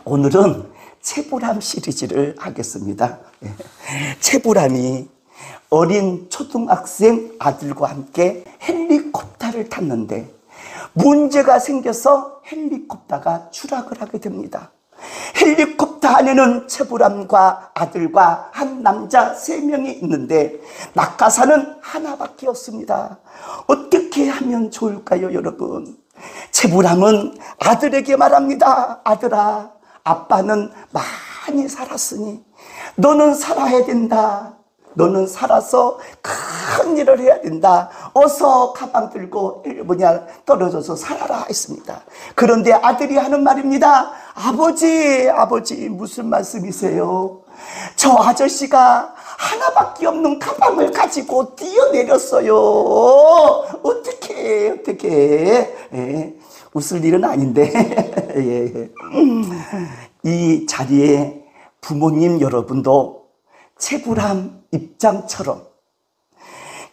오늘은 체불암 시리즈를 하겠습니다. 체불암이 어린 초등학생 아들과 함께 헬리콥터를 탔는데 문제가 생겨서 헬리콥터가 추락을 하게 됩니다. 헬리콥터 안에는 체불암과 아들과 한 남자 3명이 있는데 낙하산은 하나밖에 없습니다. 어떻게 하면 좋을까요, 여러분? 체불암은 아들에게 말합니다. 아들아, 아빠는 많이 살았으니 너는 살아야 된다. 너는 살아서 큰 일을 해야 된다. 어서 가방 들고 떨어져서 살아라 했습니다. 그런데 아들이 하는 말입니다. 아버지 무슨 말씀이세요? 저 아저씨가 하나밖에 없는 가방을 가지고 뛰어내렸어요. 어떻게 웃을 일은 아닌데 이 자리에 부모님 여러분도 체불암 입장처럼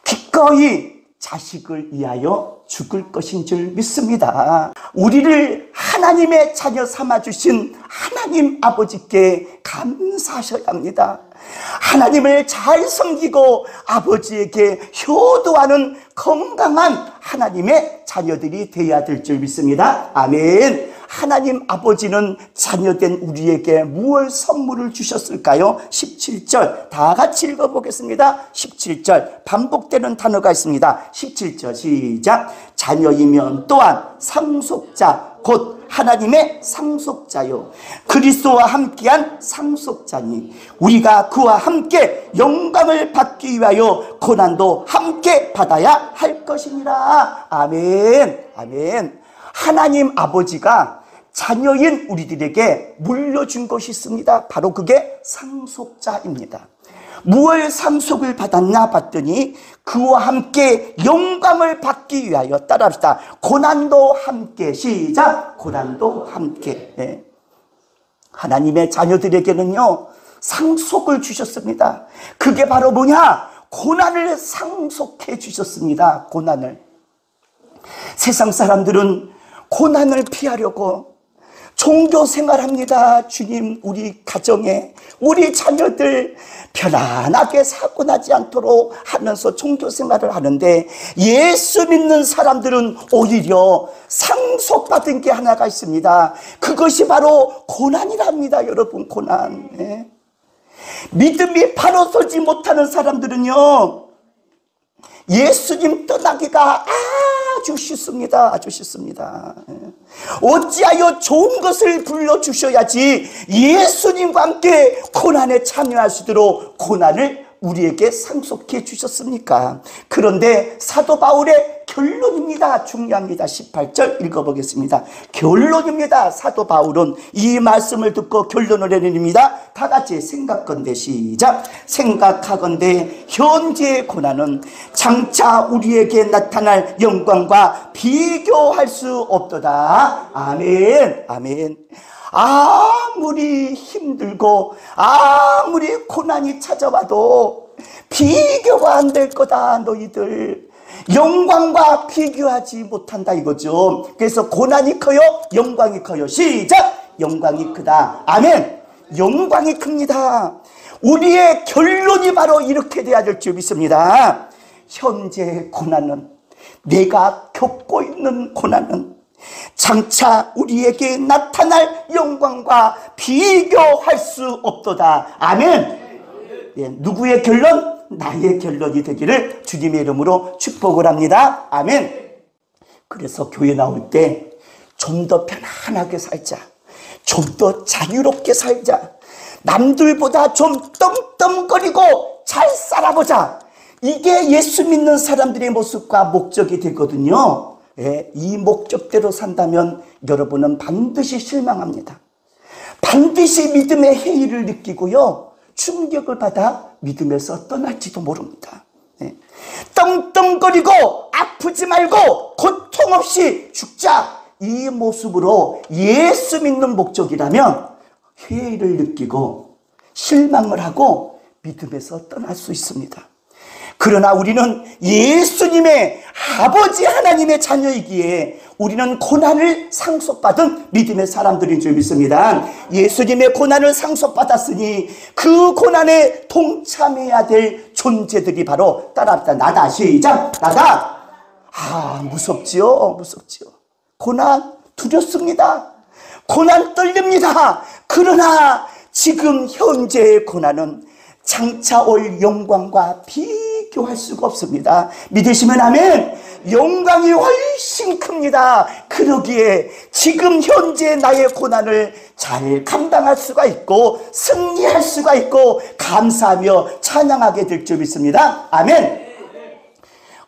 기꺼이 자식을 위하여 죽을 것인 줄 믿습니다. 우리를 하나님의 자녀 삼아주신 하나님 아버지께 감사하셔야 합니다. 하나님을 잘 섬기고 아버지에게 효도하는 건강한 하나님의 자녀들이 되어야 될 줄 믿습니다. 아멘. 하나님 아버지는 자녀된 우리에게 무엇 선물을 주셨을까요? 17절 다 같이 읽어보겠습니다. 17절 반복되는 단어가 있습니다. 17절 시작. 자녀이면 또한 상속자 곧 하나님의 상속자요 그리스도와 함께한 상속자니 우리가 그와 함께 영광을 받기 위하여 고난도 함께 받아야 할 것이니라. 아멘. 아멘. 하나님 아버지가 자녀인 우리들에게 물려준 것이 있습니다. 바로 그게 상속자입니다. 무엇 상속을 받았나 봤더니 그와 함께 영광을 받기 위하여 따라합시다. 고난도 함께 시작. 고난도 함께. 하나님의 자녀들에게는요 상속을 주셨습니다. 그게 바로 뭐냐? 고난을 상속해 주셨습니다. 고난을. 세상 사람들은 고난을 피하려고 종교 생활합니다. 주님, 우리 가정에 우리 자녀들 편안하게 사고 나지 않도록 하면서 종교 생활을 하는데 예수 믿는 사람들은 오히려 상속받은 게 하나가 있습니다. 그것이 바로 고난이랍니다. 여러분, 고난. 믿음이 바로 서지 못하는 사람들은요 예수님 떠나기가 아주 쉽습니다. 아주 쉽습니다. 어찌하여 좋은 것을 불러주셔야지 예수님과 함께 고난에 참여할 수 있도록 고난을 우리에게 상속해 주셨습니까? 그런데 사도 바울의 결론입니다. 중요합니다. 18절 읽어보겠습니다. 결론입니다. 사도 바울은 이 말씀을 듣고 결론을 내립니다. 다 같이 생각건대 시작. 생각하건대 현재의 고난은 장차 우리에게 나타날 영광과 비교할 수 없도다. 아멘. 아멘. 아무리 힘들고 아무리 고난이 찾아와도 비교가 안 될 거다. 너희들 영광과 비교하지 못한다 이거죠. 그래서 고난이 커요 영광이 커요. 시작. 영광이 크다. 아멘. 영광이 큽니다. 우리의 결론이 바로 이렇게 돼야 될 줄 믿습니다. 현재의 고난은, 내가 겪고 있는 고난은 장차 우리에게 나타날 영광과 비교할 수 없도다. 아멘. 누구의 결론? 나의 결론이 되기를 주님의 이름으로 축복을 합니다. 아멘. 그래서 교회 나올 때 좀 더 편안하게 살자. 좀 더 자유롭게 살자. 남들보다 좀 떵떵거리고 잘 살아보자. 이게 예수 믿는 사람들의 모습과 목적이 되거든요. 이 목적대로 산다면 여러분은 반드시 실망합니다. 반드시 믿음의 해이를 느끼고요 충격을 받아 믿음에서 떠날지도 모릅니다. 떵떵거리고 아프지 말고 고통 없이 죽자. 이 모습으로 예수 믿는 목적이라면 회의를 느끼고 실망을 하고 믿음에서 떠날 수 있습니다. 그러나 우리는 예수님의 아버지 하나님의 자녀이기에 우리는 고난을 상속받은 믿음의 사람들인 줄 믿습니다. 예수님의 고난을 상속받았으니 그 고난에 동참해야 될 존재들이 바로 따라합시다. 나다. 시작. 나다. 무섭지요. 무섭지요. 고난 두렵습니다. 고난 떨립니다. 그러나 지금 현재의 고난은 장차 올 영광과 비교할 수가 없습니다. 믿으시면 아멘. 영광이 훨씬 큽니다. 그러기에 지금 현재 나의 고난을 잘 감당할 수가 있고 승리할 수가 있고 감사하며 찬양하게 될 줄 믿습니다. 아멘.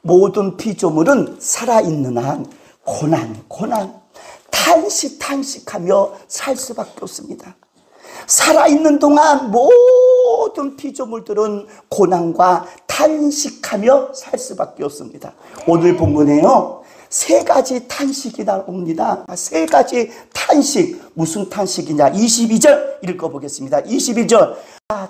모든 피조물은 살아있는 한 고난 탄식하며 살 수밖에 없습니다. 살아있는 동안 모든 피조물들은 고난과 탄식하며 살 수밖에 없습니다. 오늘 본문에요, 3가지 탄식이 나옵니다. 3가지 탄식. 무슨 탄식이냐? 22절 읽어보겠습니다. 22절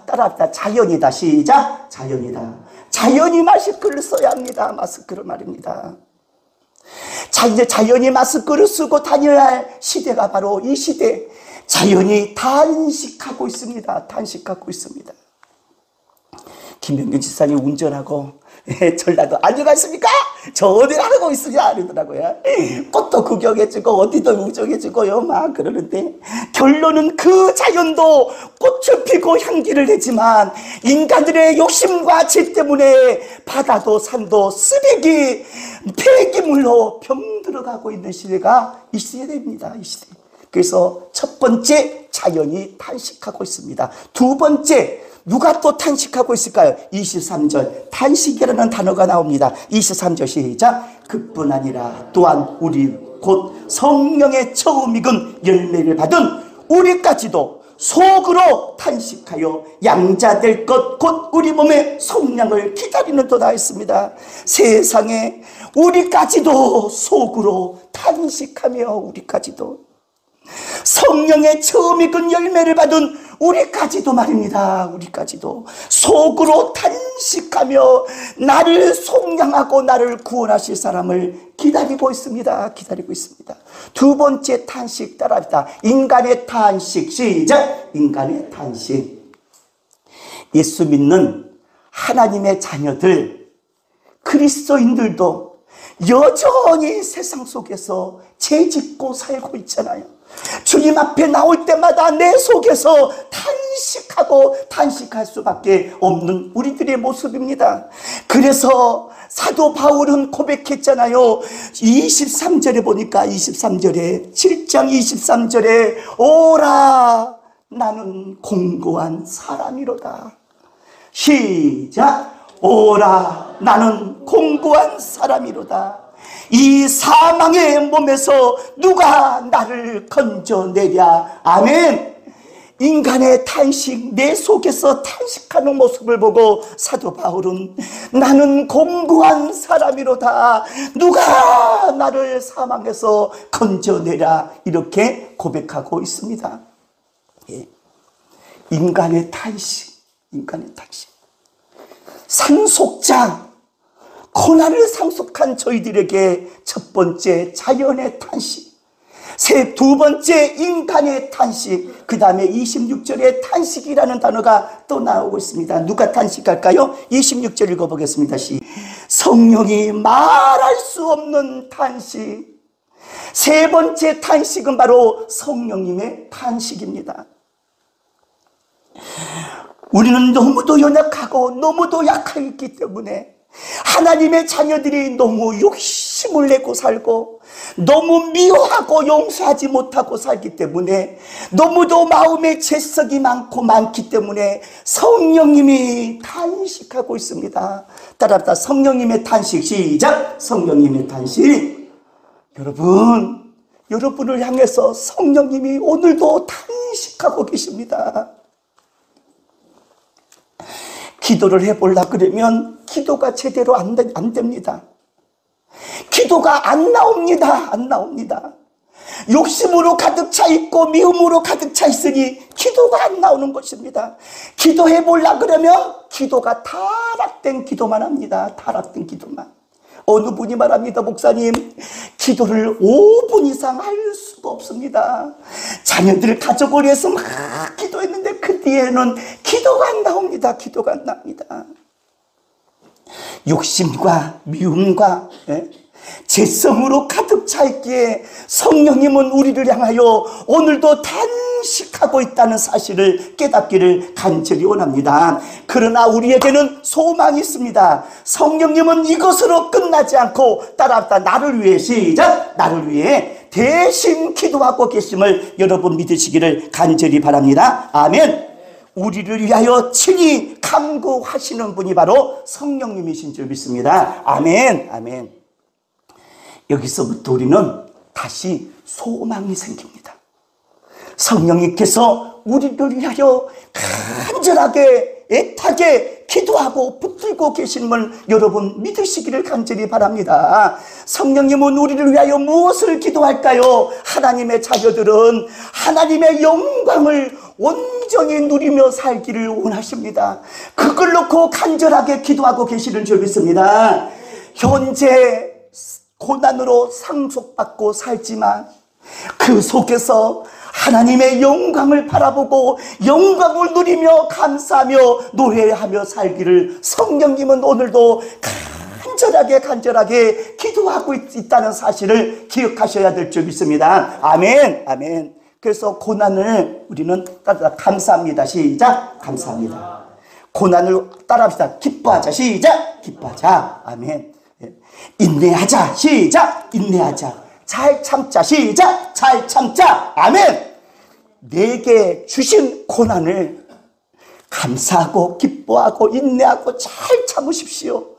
따라합시다. 자연이다. 시작. 자연이다. 자연이 마스크를 써야 합니다. 마스크를 말입니다. 이제 자연이 마스크를 쓰고 다녀야 할 시대가 바로 이 시대. 자연이 탄식하고 있습니다. 탄식하고 있습니다. 김병균 지사님 운전하고 전라도 안녕하십니까? 저 어디 가고 있으냐 그러더라고요. 꽃도 구경해주고 어디도 우정해주고요 막 그러는데, 결론은 그 자연도 꽃을 피고 향기를 내지만 인간들의 욕심과 죄 때문에 바다도 산도 쓰레기 폐기물로 병들어가고 있는 시대가 이 시대입니다. 이 시대. 그래서 첫 번째, 자연이 탄식하고 있습니다. 두 번째, 누가 또 탄식하고 있을까요? 23절 탄식이라는 단어가 나옵니다. 23절 시작. 그뿐 아니라 또한 우리 곧 성령의 처음 익은 열매를 받은 우리까지도 속으로 탄식하여 양자될 것 곧 우리 몸의 속량을 기다리는 도다 했습니다. 세상에 우리까지도 속으로 탄식하며 우리까지도 성령의 처음 익은 열매를 받은 우리까지도 말입니다. 우리까지도 속으로 탄식하며 나를 속량하고 나를 구원하실 사람을 기다리고 있습니다. 기다리고 있습니다. 두 번째 탄식 따라합시다. 인간의 탄식. 시작. 인간의 탄식. 예수 믿는 하나님의 자녀들, 그리스도인들도 여전히 세상 속에서 죄짓고 살고 있잖아요. 주님 앞에 나올 때마다 내 속에서 탄식하고 탄식할 수밖에 없는 우리들의 모습입니다. 그래서 사도 바울은 고백했잖아요. 23절에 보니까 23절에 7장 23절에 오라 나는 공고한 사람이로다. 시작. 오라 나는 공고한 사람이로다. 이 사망의 몸에서 누가 나를 건져내랴. 아멘. 인간의 탄식, 내 속에서 탄식하는 모습을 보고 사도 바울은 나는 공고한 사람이로다. 누가 나를 사망에서 건져내랴. 이렇게 고백하고 있습니다. 예. 인간의 탄식, 인간의 탄식. 상속자, 고난을 상속한 저희들에게 첫 번째 자연의 탄식, 두 번째 인간의 탄식, 그 다음에 26절에 탄식이라는 단어가 또 나오고 있습니다. 누가 탄식할까요? 26절 읽어보겠습니다. 성령이 말할 수 없는 탄식. 세 번째 탄식은 바로 성령님의 탄식입니다. 우리는 너무도 연약하고 너무도 약하기 때문에 하나님의 자녀들이 너무 욕심을 내고 살고 너무 미워하고 용서하지 못하고 살기 때문에 너무도 마음에 죄석이 많기 때문에 성령님이 탄식하고 있습니다. 따라합시다. 성령님의 탄식. 시작. 성령님의 탄식. 여러분을 향해서 성령님이 오늘도 탄식하고 계십니다. 기도를 해보려고 그러면 기도가 제대로 안 됩니다. 기도가 안 나옵니다. 욕심으로 가득 차 있고 미움으로 가득 차 있으니 기도가 안 나오는 것입니다. 기도해 보려 그러면 기도가 타락된 기도만 합니다. 타락된 기도만. 어느 분이 말합니다. 목사님, 기도를 5분 이상 할 수가 없습니다. 자녀들 가족을 위해서 막 기도했는데 그 뒤에는 기도가 안 나옵니다. 기도가 안 나옵니다. 욕심과 미움과 죄성으로 가득 차 있기에 성령님은 우리를 향하여 오늘도 탄식하고 있다는 사실을 깨닫기를 간절히 원합니다. 그러나 우리에게는 소망이 있습니다. 성령님은 이것으로 끝나지 않고 따라합시다. 나를 위해, 시작! 나를 위해 대신 기도하고 계심을 여러분 믿으시기를 간절히 바랍니다. 아멘. 우리를 위하여 친히 간구하시는 분이 바로 성령님이신 줄 믿습니다. 아멘. 아멘. 여기서부터 우리는 다시 소망이 생깁니다. 성령님께서 우리를 위하여 간절하게 애타게 기도하고 붙들고 계심을 여러분 믿으시기를 간절히 바랍니다. 성령님은 우리를 위하여 무엇을 기도할까요? 하나님의 자녀들은 하나님의 영광을 온전히 누리며 살기를 원하십니다. 그걸 놓고 간절하게 기도하고 계시는 줄 믿습니다. 현재 고난으로 상속받고 살지만 그 속에서 하나님의 영광을 바라보고 영광을 누리며 감사하며 노래하며 살기를 성령님은 오늘도 간절하게 기도하고 있다는 사실을 기억하셔야 될 줄 믿습니다. 아멘. 아멘. 그래서 고난을 우리는 감사합니다. 시작. 감사합니다. 고난을 따라합시다. 기뻐하자. 시작. 기뻐하자. 아멘. 인내하자. 시작. 인내하자. 잘 참자. 시작. 잘 참자. 아멘. 내게 주신 고난을 감사하고 기뻐하고 인내하고 잘 참으십시오.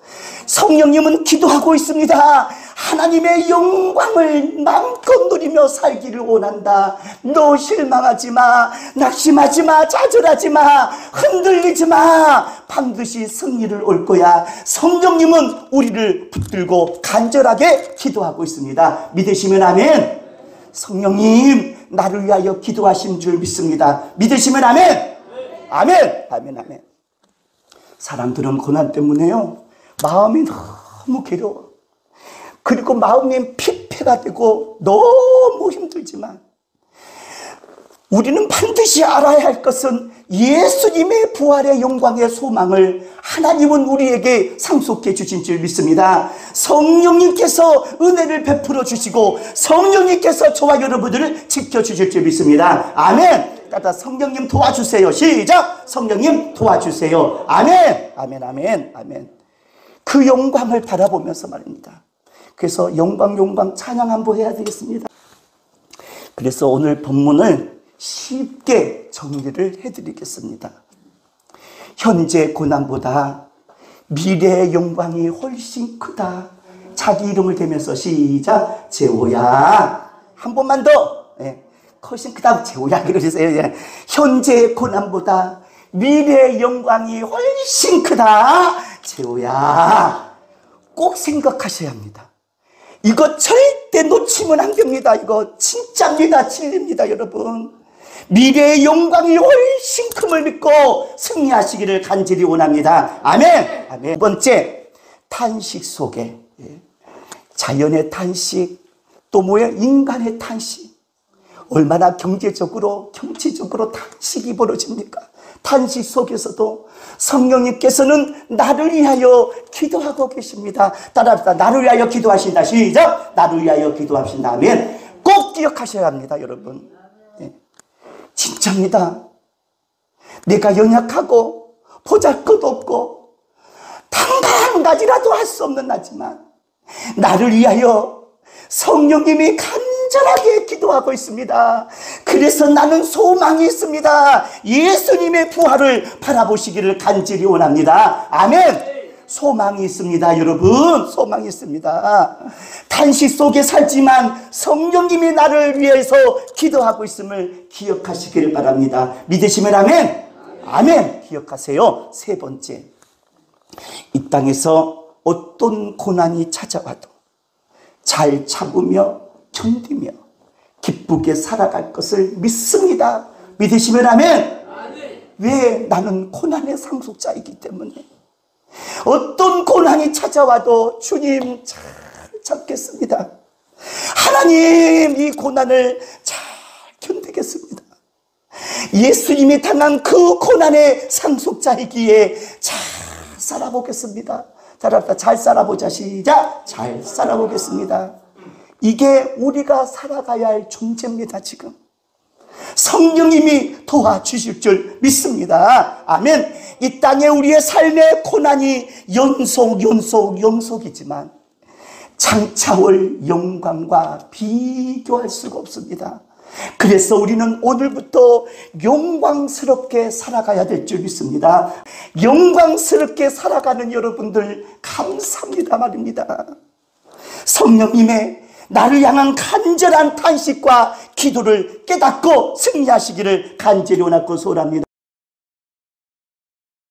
성령님은 기도하고 있습니다. 하나님의 영광을 마음껏 누리며 살기를 원한다. 너 실망하지 마. 낙심하지 마. 좌절하지 마. 흔들리지 마. 반드시 승리를 올 거야. 성령님은 우리를 붙들고 간절하게 기도하고 있습니다. 믿으시면 아멘. 성령님 나를 위하여 기도하신 줄 믿습니다. 믿으시면 아멘. 아멘. 아멘. 아멘. 사람들은 고난 때문에요 마음이 너무 괴로워. 그리고 마음이 피폐가 되고 너무 힘들지만 우리는 반드시 알아야 할 것은 예수님의 부활의 영광의 소망을 하나님은 우리에게 상속해 주신 줄 믿습니다. 성령님께서 은혜를 베풀어 주시고 성령님께서 저와 여러분들을 지켜주실 줄 믿습니다. 아멘. 따라 성령님 도와주세요. 시작. 성령님 도와주세요. 아멘. 아멘. 아멘. 아멘. 그 영광을 바라보면서 말입니다. 그래서 영광 찬양 한번 해야 되겠습니다. 그래서 오늘 본문을 쉽게 정리를 해드리겠습니다. 현재 고난보다 미래의 영광이 훨씬 크다. 자기 이름을 대면서 시작. 재호야. 한 번만 더. 훨씬 크다. 재호야. 그러세요. 현재의 고난보다 미래의 영광이 훨씬 크다. 재호야. 꼭 생각하셔야 합니다. 이거 절대 놓치면 안 됩니다. 이거 진짜입니다. 진리입니다, 여러분. 미래의 영광이 훨씬 큼을 믿고 승리하시기를 간절히 원합니다. 아멘. 아멘. 두 번째, 탄식 속에 자연의 탄식, 또 뭐예요? 인간의 탄식. 얼마나 경제적으로, 정치적으로 탄식이 벌어집니까? 탄식 속에서도 성령님께서는 나를 위하여 기도하고 계십니다. 따라합시다. 나를 위하여 기도하신다. 시작. 나를 위하여 기도하신다 하면 꼭 기억하셔야 합니다, 여러분. 진짜입니다. 내가 연약하고 보잘것없고 단가 한 가지라도 할 수 없는 나지만 나를 위하여 성령님이 간절하게 기도하고 있습니다. 그래서 나는 소망이 있습니다. 예수님의 부활을 바라보시기를 간절히 원합니다. 아멘. 소망이 있습니다, 여러분. 소망이 있습니다. 탄식 속에 살지만 성령님이 나를 위해서 기도하고 있음을 기억하시기를 바랍니다. 믿으시면 아멘. 아멘. 기억하세요. 세 번째, 이 땅에서 어떤 고난이 찾아와도 잘 참으며 견디며 기쁘게 살아갈 것을 믿습니다. 믿으시면 아멘. 왜? 나는 고난의 상속자이기 때문에. 어떤 고난이 찾아와도 주님 잘 잡겠습니다. 하나님, 이 고난을 잘 견디겠습니다. 예수님이 당한 그 고난의 상속자이기에 잘 살아보겠습니다. 잘 살아보자. 시작. 잘 살아보겠습니다. 이게 우리가 살아가야 할 존재입니다. 지금 성령님이 도와주실 줄 믿습니다. 아멘. 이 땅에 우리의 삶의 고난이 연속이지만 장차올 영광과 비교할 수가 없습니다. 그래서 우리는 오늘부터 영광스럽게 살아가야 될 줄 믿습니다. 영광스럽게 살아가는 여러분들 감사합니다 말입니다. 성령님의 나를 향한 간절한 탄식과 기도를 깨닫고 승리하시기를 간절히 원하고 소원합니다.